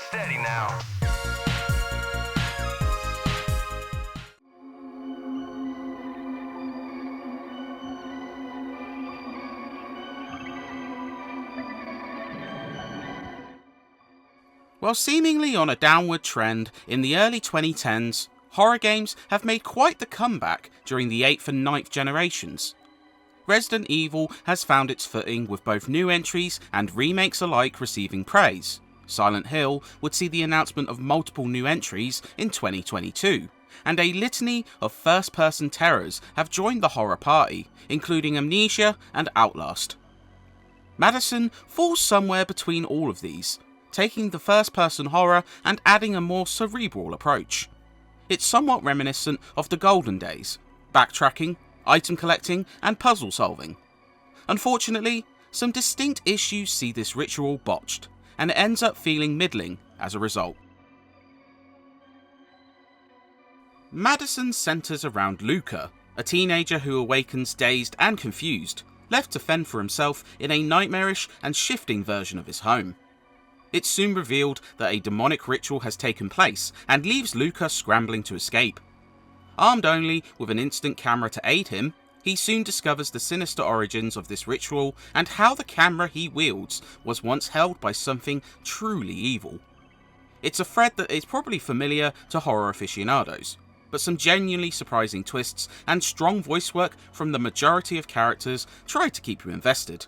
Steady now. While seemingly on a downward trend in the early 2010s, horror games have made quite the comeback during the 8th and 9th generations. Resident Evil has found its footing with both new entries and remakes alike receiving praise. Silent Hill would see the announcement of multiple new entries in 2022, and a litany of first-person terrors have joined the horror party, including Amnesia and Outlast. Madison falls somewhere between all of these, taking the first-person horror and adding a more cerebral approach. It's somewhat reminiscent of the golden days, backtracking, item collecting, and puzzle solving. Unfortunately, some distinct issues see this ritual botched, and it ends up feeling middling as a result. Madison centres around Luca, a teenager who awakens dazed and confused, left to fend for himself in a nightmarish and shifting version of his home. It's soon revealed that a demonic ritual has taken place and leaves Luca scrambling to escape. Armed only with an instant camera to aid him, he soon discovers the sinister origins of this ritual and how the camera he wields was once held by something truly evil. It's a thread that is probably familiar to horror aficionados, but some genuinely surprising twists and strong voice work from the majority of characters try to keep you invested.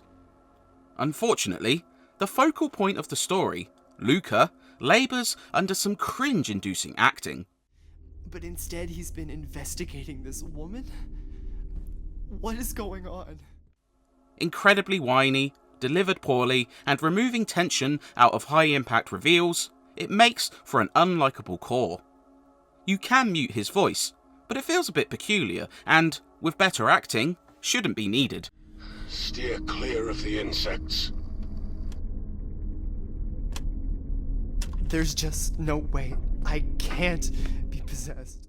Unfortunately, the focal point of the story, Luca, labours under some cringe-inducing acting. But instead he's been investigating this woman? What is going on? Incredibly whiny, delivered poorly, and removing tension out of high-impact reveals, it makes for an unlikable core. You can mute his voice, but it feels a bit peculiar and, with better acting, shouldn't be needed. Steer clear of the insects. There's just no way. I can't be possessed.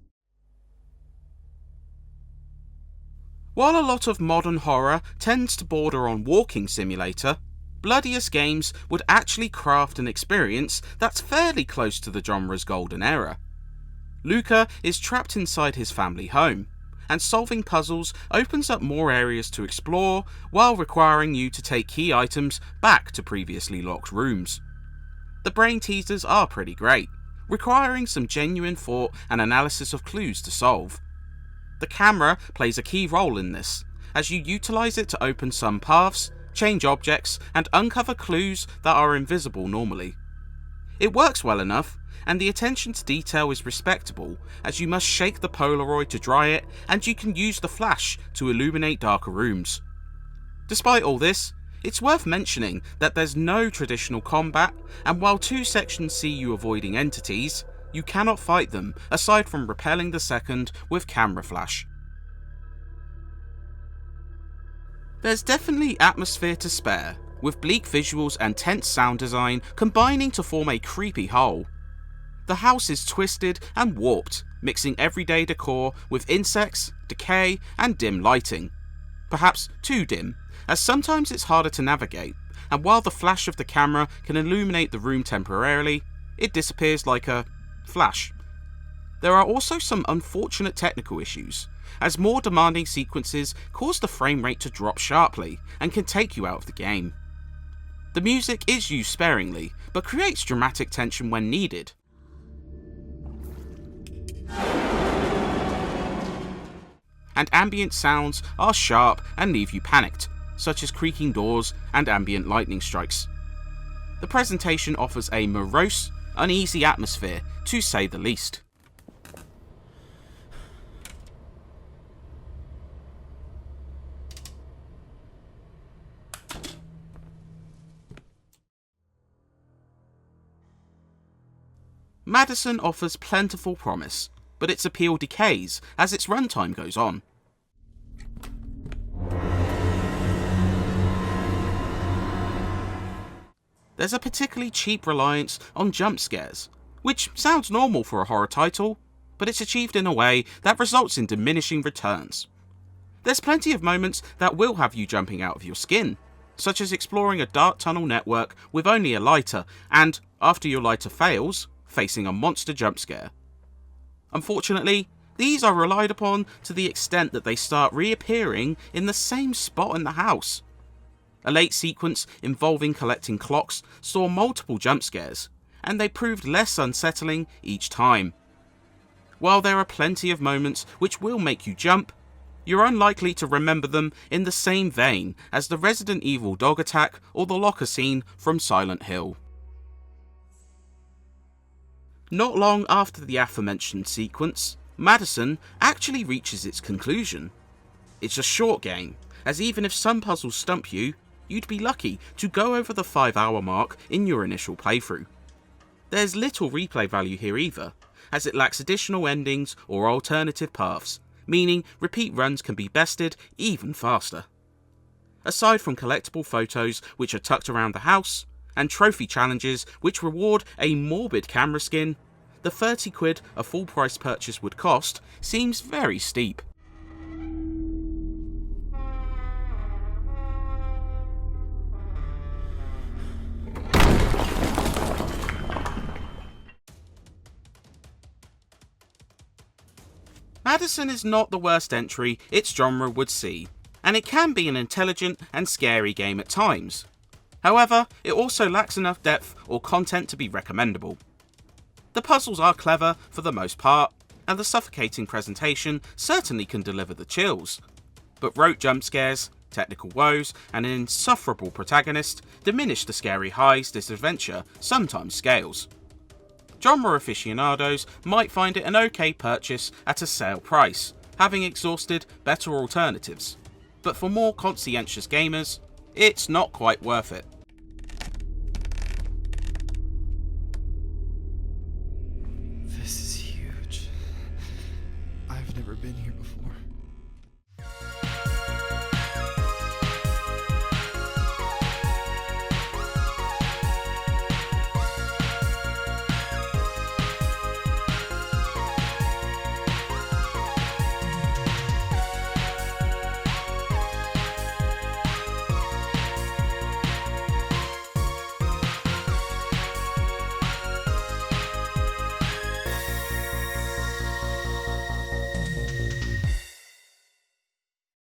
While a lot of modern horror tends to border on walking simulator, Bloodiest Games would actually craft an experience that's fairly close to the genre's golden era. Luca is trapped inside his family home, and solving puzzles opens up more areas to explore while requiring you to take key items back to previously locked rooms. The brain teasers are pretty great, requiring some genuine thought and analysis of clues to solve. The camera plays a key role in this, as you utilise it to open some paths, change objects, and uncover clues that are invisible normally. It works well enough, and the attention to detail is respectable, as you must shake the Polaroid to dry it, and you can use the flash to illuminate darker rooms. Despite all this, it's worth mentioning that there's no traditional combat, and while two sections see you avoiding entities, you cannot fight them aside from repelling the second with camera flash. There's definitely atmosphere to spare, with bleak visuals and tense sound design combining to form a creepy whole. The house is twisted and warped, mixing everyday decor with insects, decay, and dim lighting. Perhaps too dim, as sometimes it's harder to navigate, and while the flash of the camera can illuminate the room temporarily, it disappears like a flash. There are also some unfortunate technical issues, as more demanding sequences cause the frame rate to drop sharply and can take you out of the game. The music is used sparingly, but creates dramatic tension when needed. And ambient sounds are sharp and leave you panicked, such as creaking doors and ambient lightning strikes. The presentation offers a morose, uneasy atmosphere, to say the least. Madison offers plentiful promise, but its appeal decays as its runtime goes on. There's a particularly cheap reliance on jump scares, which sounds normal for a horror title, but it's achieved in a way that results in diminishing returns. There's plenty of moments that will have you jumping out of your skin, such as exploring a dark tunnel network with only a lighter and, after your lighter fails, facing a monster jump scare. Unfortunately, these are relied upon to the extent that they start reappearing in the same spot in the house. A late sequence involving collecting clocks saw multiple jump scares, and they proved less unsettling each time. While there are plenty of moments which will make you jump, you're unlikely to remember them in the same vein as the Resident Evil dog attack or the locker scene from Silent Hill. Not long after the aforementioned sequence, Madison actually reaches its conclusion. It's a short game, as even if some puzzles stump you, you'd be lucky to go over the 5-hour mark in your initial playthrough. There's little replay value here either, as it lacks additional endings or alternative paths, meaning repeat runs can be bested even faster. Aside from collectible photos which are tucked around the house, and trophy challenges which reward a morbid camera skin, the £30 a full price purchase would cost seems very steep. Madison is not the worst entry its genre would see, and it can be an intelligent and scary game at times. However, it also lacks enough depth or content to be recommendable. The puzzles are clever for the most part, and the suffocating presentation certainly can deliver the chills. But rote jump scares, technical woes, and an insufferable protagonist diminish the scary highs this adventure sometimes scales. Genre aficionados might find it an okay purchase at a sale price, having exhausted better alternatives, but for more conscientious gamers, it's not quite worth it.